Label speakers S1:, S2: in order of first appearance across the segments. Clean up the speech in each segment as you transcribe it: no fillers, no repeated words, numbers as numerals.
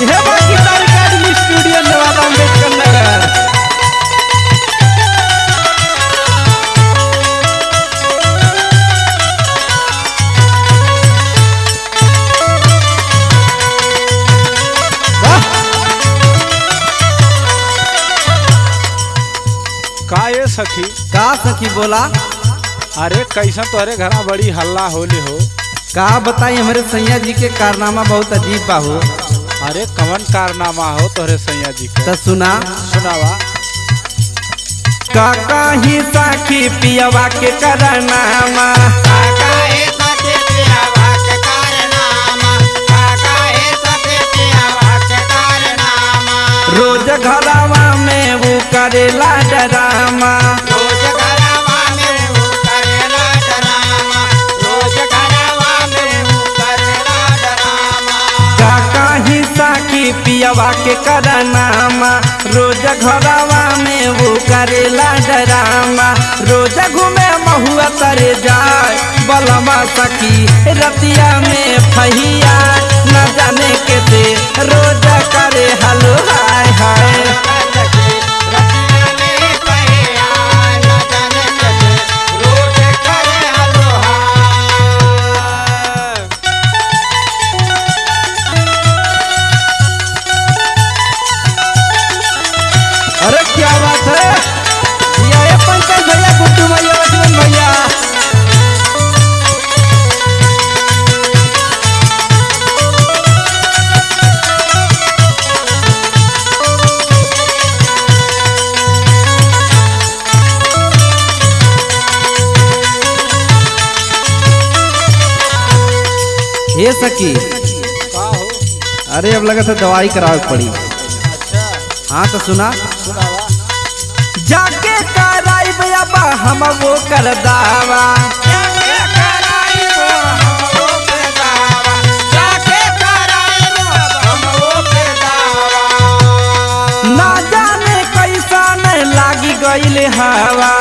S1: यह बाकी तारिका स्टूडियो नवादा अम्बेडकर नगर।
S2: का ये सखी?
S1: का सखी बोला?
S2: अरे कैसा तोहरे घरा बड़ी हल्ला होली हो?
S1: का बताई हमारे सैया जी के कारनामा बहुत अजीब बा हो।
S2: अरे कवन कारनामा हो तोहरे सैया जी के?
S1: तो सुना
S2: सुनावा।
S1: का कहीं सखी पियवा के कारनामा, रोज घरवा में वो करेला डरामा, पियवा के करनामा, रोज घरवा में वो करेला डरामा, रोज घूमे महुआ तरे जाए बलमा सखी रतिया में फहिया, न जाने के दे रोज करे हलो हाय हाय। अरे क्या बात है ये पंकज भैया, गुड्डू भैया, लक्ष्मण भैया। ये सखी
S2: का हो?
S1: अरे अब लगा था दवाई करावे पड़ी।
S2: अच्छा
S1: हाँ तो सुना
S2: सुनावा।
S1: जाके कराई अब हम वो कर दावा, ना जाने कैसा न लागी गईल हवा,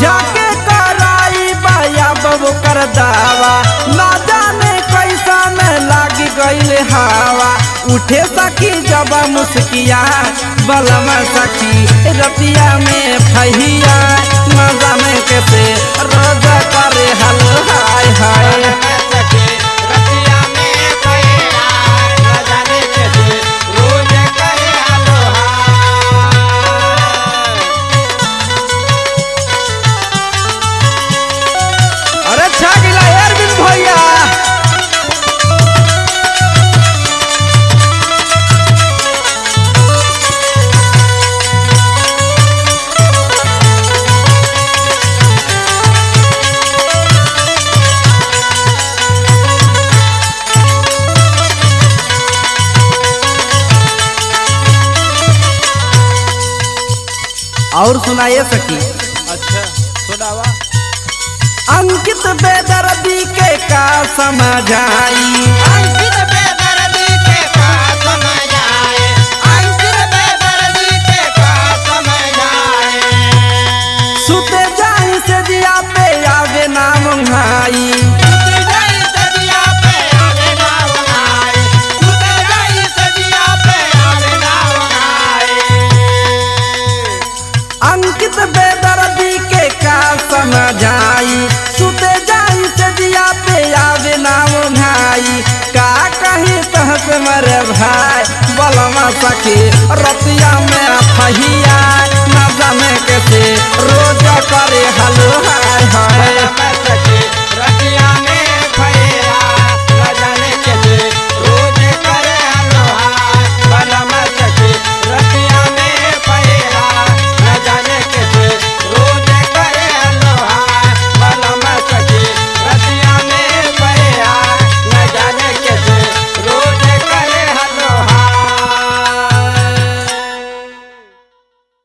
S1: जाके कराई अब वो कर दावा, ना जाने कैसा न लागी गईल हवा। उठे सखी जब मुस्किया बलमा सखी रतिया में फहिया, न जाने कैसे रोज करे हलो हाय हाय। अरे छा गिला अरविंद भैया। और सुनाइए सखी।
S2: अच्छा सुनावा।
S1: अंकित बेदर्दी के का समझाई, सुते जाई से दिया पे आवे नाम भाई, अंकित बेदर्दी के का समझाई, सुते जाई से दिया पे आवे नाम भाई। का कहीं तहस मरे भाई बलमा सखी रतिया में फहिया, न जाने कैसे रोज करे हलो हाय हाय।